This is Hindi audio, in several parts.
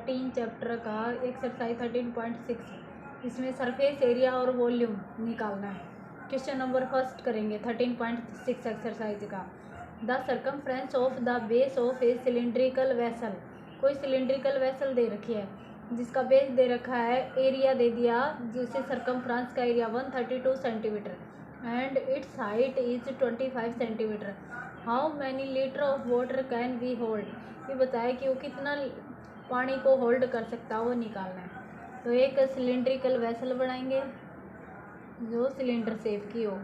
13 चैप्टर का एक्सरसाइज 13.6। इसमें सरफेस एरिया और वॉल्यूम निकालना है। क्वेश्चन नंबर फर्स्ट करेंगे 13.6 एक्सरसाइज का। The circumference of the base of A cylindrical vessel. कोई सिलेंड्रिकल वेसल दे रखी है जिसका बेस दे रखा है, एरिया दे दिया जिससे सर्कमफ्रेंस का area 132 centimetre and it's height is 25 centimetre. How many litre of water can we hold. ये बताया कि वो कितना पानी को होल्ड कर सकता है, वो निकालना है। तो एक सिलेंड्रिकल वेसल बनाएंगे जो सिलेंडर शेप की हो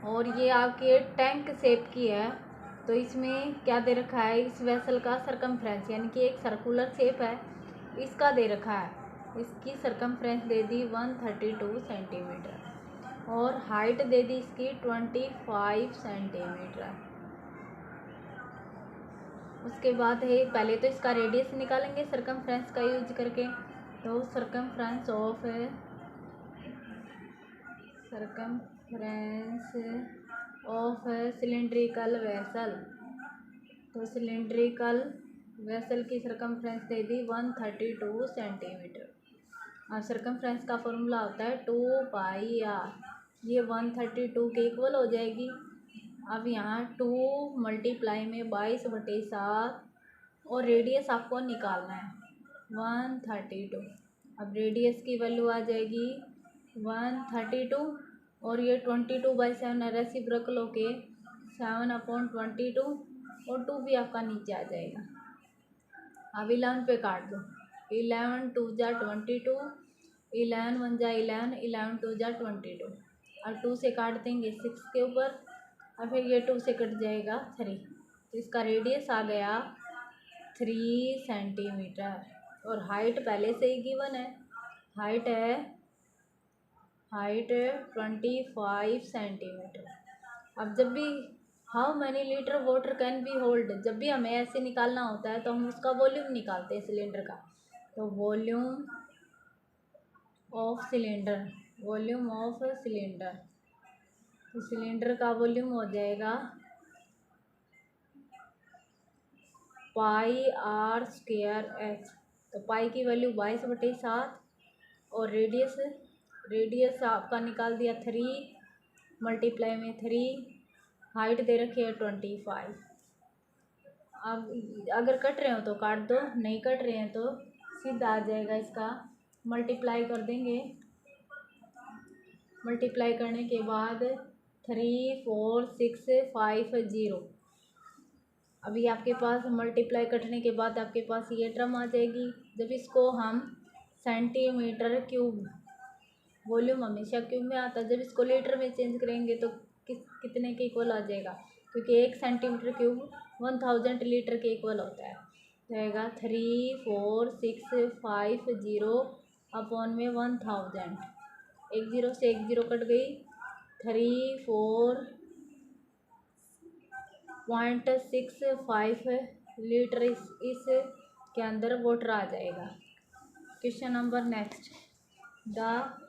और ये आपके टैंक शेप की है। तो इसमें क्या दे रखा है, इस वेसल का सरकमफ्रेंस यानी कि एक सर्कुलर शेप है, इसका दे रखा है। इसकी सरकमफ्रेंस दे दी 132 सेंटीमीटर और हाइट दे दी इसकी 25 सेंटीमीटर। उसके बाद है, पहले तो इसका रेडियस निकालेंगे सरकमफ्रेंस का यूज करके। तो सरकमफ्रेंस ऑफ सिलेंड्रिकल वेसल। तो सिलेंड्रिकल वेसल की सरकमफ्रेंस दे दी 132 सेंटीमीटर। और सरकमफ्रेंस का फॉर्मूला होता है 2πr। ये 132 के इक्वल हो जाएगी। अब यहाँ 2 मल्टीप्लाई में 22/7 और रेडियस आपको निकालना है 132। अब रेडियस की वैल्यू आ जाएगी 132 और ये 22/7 रेसिप्रोकल होके 7/22 और 2 भी आपका नीचे आ जाएगा। अब 11 पे काट दो। 11 2 जा 22, 11 1 जा 11, 11 2 जा 22 और 2 से काट देंगे 6 के ऊपर और फिर ये 2 से कट जाएगा 3। तो इसका रेडियस आ गया 3 सेंटीमीटर और हाइट पहले से ही गिवन है, हाइट है 25 सेंटीमीटर। अब जब भी how many litre water can be hold, जब भी हमें ऐसे निकालना होता है तो हम उसका वॉल्यूम निकालते हैं सिलेंडर का। तो वॉल्यूम ऑफ सिलेंडर, तो सिलेंडर का वॉल्यूम हो जाएगा πr²x। तो पाई की वैल्यू 22/7 और रेडियस आपका निकाल दिया 3 मल्टीप्लाई में 3, हाइट दे रखी है 25। अब अगर कट रहे हो तो काट दो, नहीं कट रहे हैं तो सीधा आ जाएगा। इसका मल्टीप्लाई कर देंगे। मल्टीप्लाई करने के बाद 3 4 6 5 0। अभी आपके पास मल्टीप्लाई कटने के बाद आपके पास ये टर्म आ जाएगी। जब इसको हम सेंटीमीटर क्यूब, वॉल्यूम हमेशा क्यूब में आता है, जब इसको लीटर में चेंज करेंगे तो कितने के इक्वल आ जाएगा, क्योंकि 1 सेंटीमीटर क्यूब 1000 लीटर के इक्वल होता है। रहेगा 3 4 6 5 0 अपॉन में 1000। 1 0 से 1 0 कट गई। 3 4.65 लीटर इस के अंदर वाटर आ जाएगा। Question number next. The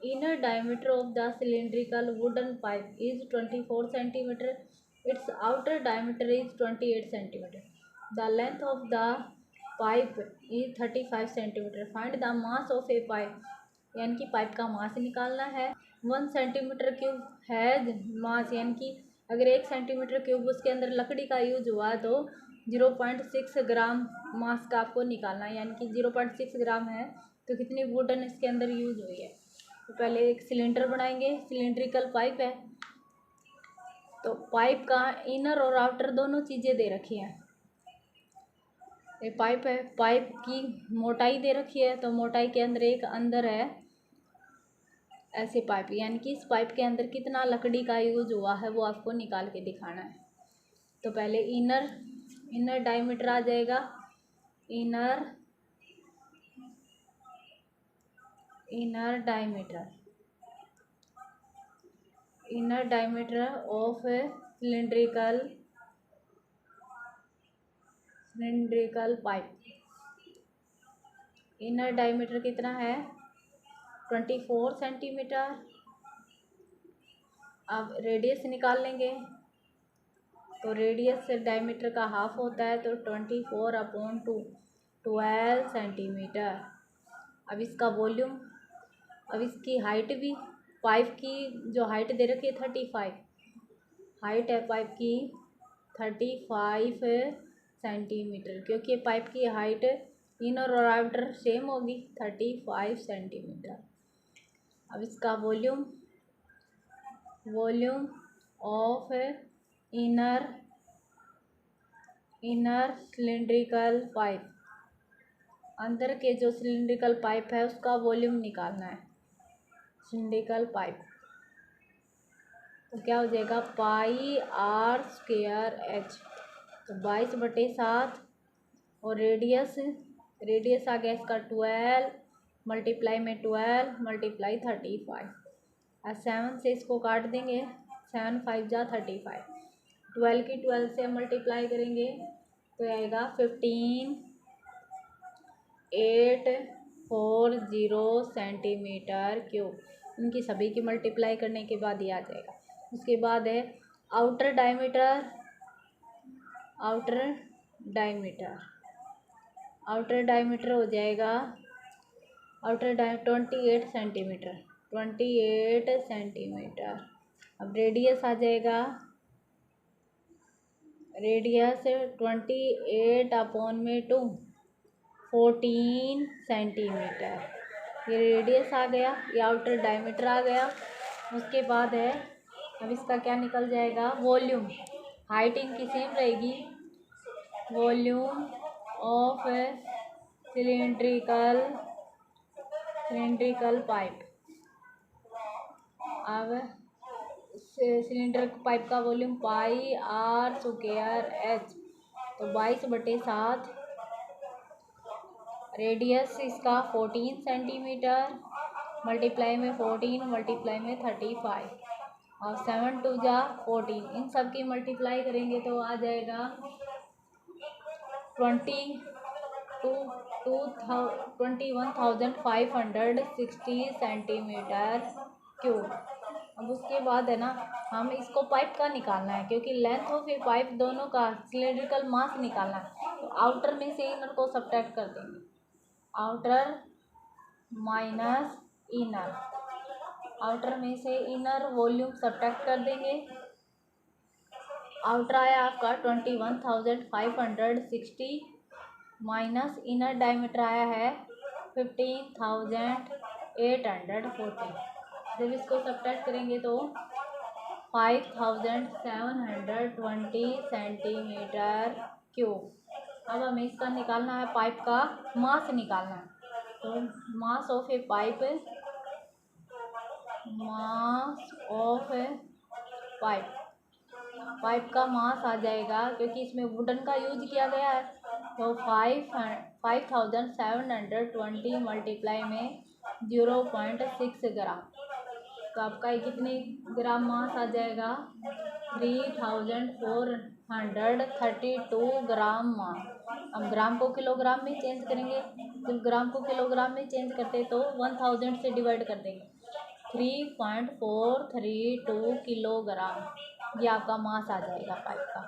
inner diameter of the cylindrical wooden pipe is 24 centimetre. It's outer diameter is 28 centimetre. The length of the pipe is 35 centimetre. Find the mass of A pipe, यानी कि पाइप का मास निकालना है। 1 सेंटीमीटर क्यूब है मास, यानी कि अगर 1 सेंटीमीटर क्यूब उसके अंदर लकड़ी का यूज हुआ तो 0.6 ग्राम मास का आपको निकालना है, यानी कि 0.6 ग्राम है तो कितनी वुडन इसके अंदर यूज हुई है। तो पहले एक सिलेंडर बनाएंगे, सिलेंड्रिकल पाइप है। तो पाइप का इनर और आउटर दोनों चीज़ें दे रखी हैं। ये पाइप है, पाइप की मोटाई दे रखी है, तो मोटाई के अंदर एक अंदर है ऐसे पाइप, यानी कि इस पाइप के अंदर कितना लकड़ी का यूज हुआ है वो आपको निकाल के दिखाना है। तो पहले इनर डायमीटर आ जाएगा। Inner diameter of cylindrical pipe. Inner diameter कितना है 24 सेंटीमीटर। अब रेडियस निकाल लेंगे। तो रेडियस डायमीटर का हाफ होता है, तो 24/2 12 सेंटीमीटर। अब इसका वॉल्यूम, अब इसकी हाइट भी, पाइप की जो हाइट दे रखी है 35, हाइट है पाइप की 35 सेंटीमीटर, क्योंकि पाइप की हाइट इनर और आउटर सेम होगी 35 सेंटीमीटर। अब इसका volume, volume of inner cylindrical pipe, अंदर के जो सिलिंड्रिकल पाइप है उसका वॉल्यूम निकालना है। सिलिंड्रिकल पाइप तो क्या हो जाएगा, पाई आर स्क्वायर एच, तो 22/7, और रेडियस, रेडियस आ गया इसका 12 मल्टीप्लाई में 12 मल्टीप्लाई 35, और 7 से इसको काट देंगे, 7 5 जा 35, 12 की 12 से मल्टीप्लाई करेंगे तो आएगा 15840 सेंटीमीटर क्यूब। इनकी सभी की मल्टीप्लाई करने के बाद ये आ जाएगा। उसके बाद है outer diameter, outer diameter, outer diameter हो जाएगा, आउटर 28 सेंटीमीटर, 28 सेंटीमीटर। अब रेडियस आ जाएगा, रेडियस 28/2 14 सेंटीमीटर, ये रेडियस आ गया, ये आउटर डायमीटर आ गया। उसके बाद है, अब इसका क्या निकल जाएगा, वॉल्यूम, हाइट इनकी सेम रहेगी, वॉल्यूम ऑफ सिलिंड्रिकल पाइप। अब सिलेंडर पाइप का volume pi r square h, तो 22/7, रेडियस इसका 14 सेंटीमीटर, मल्टीप्लाई में 14 मल्टीप्लाई में 35, और 7 2 जा 14, इन सब की मल्टीप्लाई करेंगे तो आ जाएगा 21,560 सेंटीमीटर क्यूब। अब उसके बाद है ना, हम इसको पाइप का निकालना है, क्योंकि लेंथ और फिर पाइप दोनों का सिलेंड्रिकल मास निकालना है। तो आउटर में से इनर को सब्ट्रैक्ट कर देंगे, आउटर माइनस इनर, आउटर में से इनर वॉल्यूम सब्ट्रैक्ट कर देंगे। आउटर आया आपका 21,560 माइनस इनर डायमीटर आया है 15,840। जब इसको सब्ट्रैक्ट करेंगे तो 5,720 सेंटीमीटर क्यूब। अब हमें इसका निकालना है, पाइप का मास निकालना है। तो mass of A pipe, mass of A pipe, pipe का मास आ जाएगा, क्योंकि इसमें वुडन का यूज किया गया है, तो 5,720 मल्टीप्लाई में 0.6 ग्राम, तो आपका ये कितने ग्राम मास आ जाएगा, 3,432 ग्राम मास। अब ग्राम को किलोग्राम में चेंज करेंगे, तो ग्राम को किलोग्राम में चेंज करते तो 1000 से डिवाइड कर देंगे, 3.432 किलोग्राम, ये आपका मास आ जाएगा पाइप का।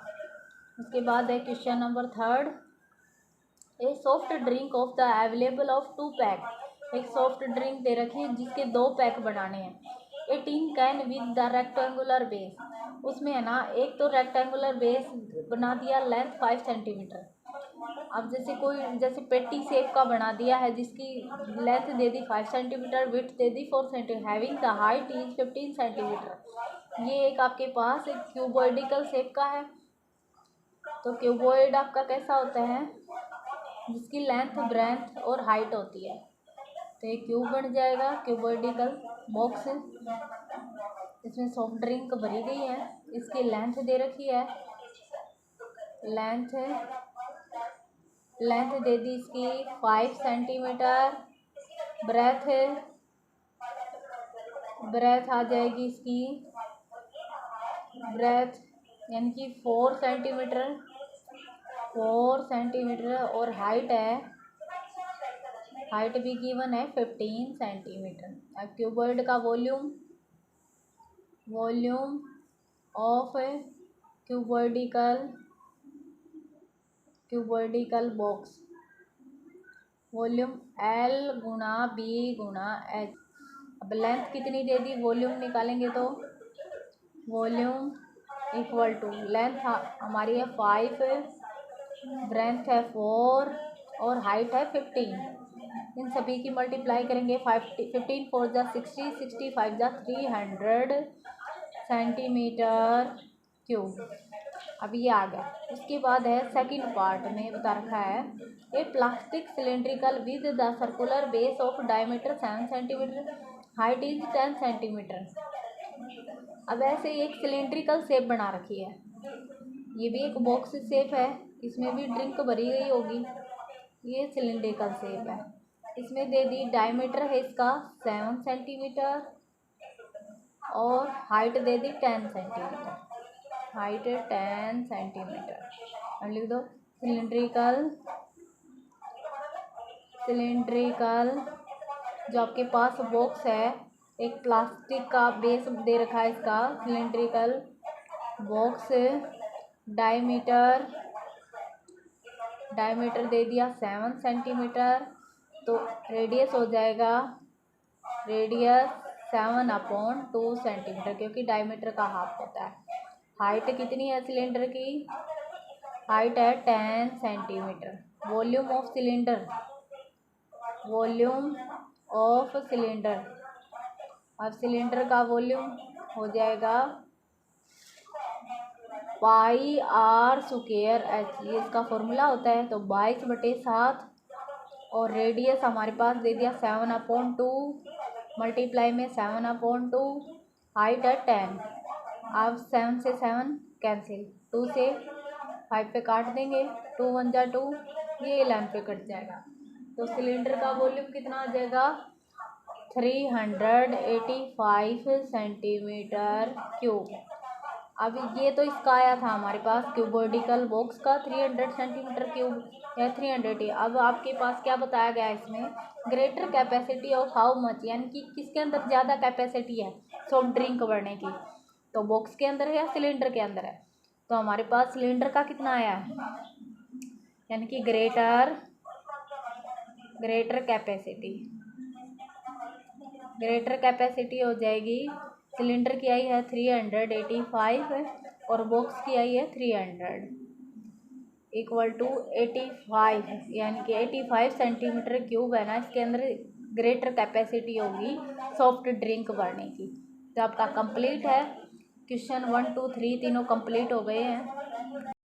उसके बाद है question number 3, a soft drink of the available of 2 pack, एक सॉफ्ट ड्रिंक दे रखी है जिसके 2 पैक बनाने हैं। A tin can with the rectangular base, उसमें है ना एक तो रेक्टेंगुलर बेस बना दिया, लेंथ 5 सेंटीमीटर। अब जैसे कोई, जैसे पेटी शेप का बना दिया है जिसकी length they the 5 centimetre, width they the 4 centimetre, having the height is 15 centimetre. ये एक आपके पास एक क्यूबॉइडिकल शेप का है। तो क्यूबॉइड आपका कैसा होता है, जिसकी लेंथ, ब्रेथ और हाइट होती है। तो ये क्यूब बन जाएगा, क्यूबॉइडिकल बॉक्स। इसमें सॉफ्ट ड्रिंक भरी गई है, इसकी लेंथ दे रखी है, लेंथ दे दी इसकी 5 सेंटीमीटर, ब्रेथ आ जाएगी इसकी, ब्रेथ यानी कि 4 सेंटीमीटर, 4 सेंटीमीटर, और हाइट है, हाइट भी गिवन है 15 सेंटीमीटर। अब क्यूबॉइड का volume, volume of cuboidical box, volume L गुणा B गुणा H। अब लेंथ कितनी दे दी, वॉल्यूम निकालेंगे तो वॉल्यूम इक्वल टू लेंथ हमारी है 5, ब्रेंथ है 4 और हाइट है 15। इन सभी की मल्टीप्लाई करेंगे। 15 4 जा 60, 65 जा 300 सेंटीमीटर क्यूब। अब ये आ गया। उसके बाद है सेकंड पार्ट में बता रखा है a plastic cylindrical with the circular base of diameter 7 centimetre, height is 10 centimetre. अब ऐसे एक सिलेंड्रिकल शेप बना रखी है, ये भी एक बॉक्स शेप है, इसमें भी ड्रिंक भरी गई होगी। ये सिलेंड्रिकल शेप है, इसमें दे दी डायमीटर है इसका 7 सेंटीमीटर और हाइट दे दी 10 सेंटीमीटर, हाइट है 10 सेंटीमीटर। अब लिख दो सिलेंड्रिकल जो आपके पास बॉक्स है, एक प्लास्टिक का बेस दे रखा है इसका, सिलेंड्रिकल बॉक्स डायमीटर दे दिया 7 सेंटीमीटर, तो रेडियस हो जाएगा रेडियस 7/2 सेंटीमीटर, क्योंकि डायमीटर का हाफ होता है। हाइट कितनी है सिलेंडर की, हाइट है 10 सेंटीमीटर। वॉल्यूम ऑफ सिलेंडर, अब सिलेंडर का वॉल्यूम हो जाएगा पाई आर स्क्वायर एच, ये इसका फॉर्मूला होता है। तो 22/7 और रेडियस हमारे पास दे दिया 7/2, मल्टीप्लाई में 7/2, हाइट है 10। अब 7 से 7 कैंसिल, 2 से 5 पे काट देंगे, 2 1 जा 2, ये लाइन पे कट जाएगा। तो सिलेंडर का वॉल्यूम कितना आ जाएगा 385 सेंटीमीटर क्यूब। अब ये तो इसका आया था हमारे पास क्यूबॉइडिकल बॉक्स का 300 सेंटीमीटर क्यूब या 300 ही। अब आपके पास क्या बताया गया है इसमें, greater capacity of how much, यानी कि किसके अंदर ज़्यादा कैपेसिटी है सॉफ्ट ड्रिंक बढ़ने की, तो बॉक्स के अंदर है या सिलेंडर के अंदर है। तो हमारे पास सिलेंडर का कितना आया है, यानी कि ग्रेटर कैपेसिटी हो जाएगी। सिलेंडर की आई है 385 और बॉक्स की आई है 300 इक्वल टू 85, यानी कि 85 सेंटीमीटर क्यूब है ना, इसके अंदर ग्रेटर कैपेसिटी होगी सॉफ्ट ड्रिंक भरने की। तो आपका कंप्लीट है, क्वेश्चन 1 2 3 तीनों कंप्लीट हो गए हैं।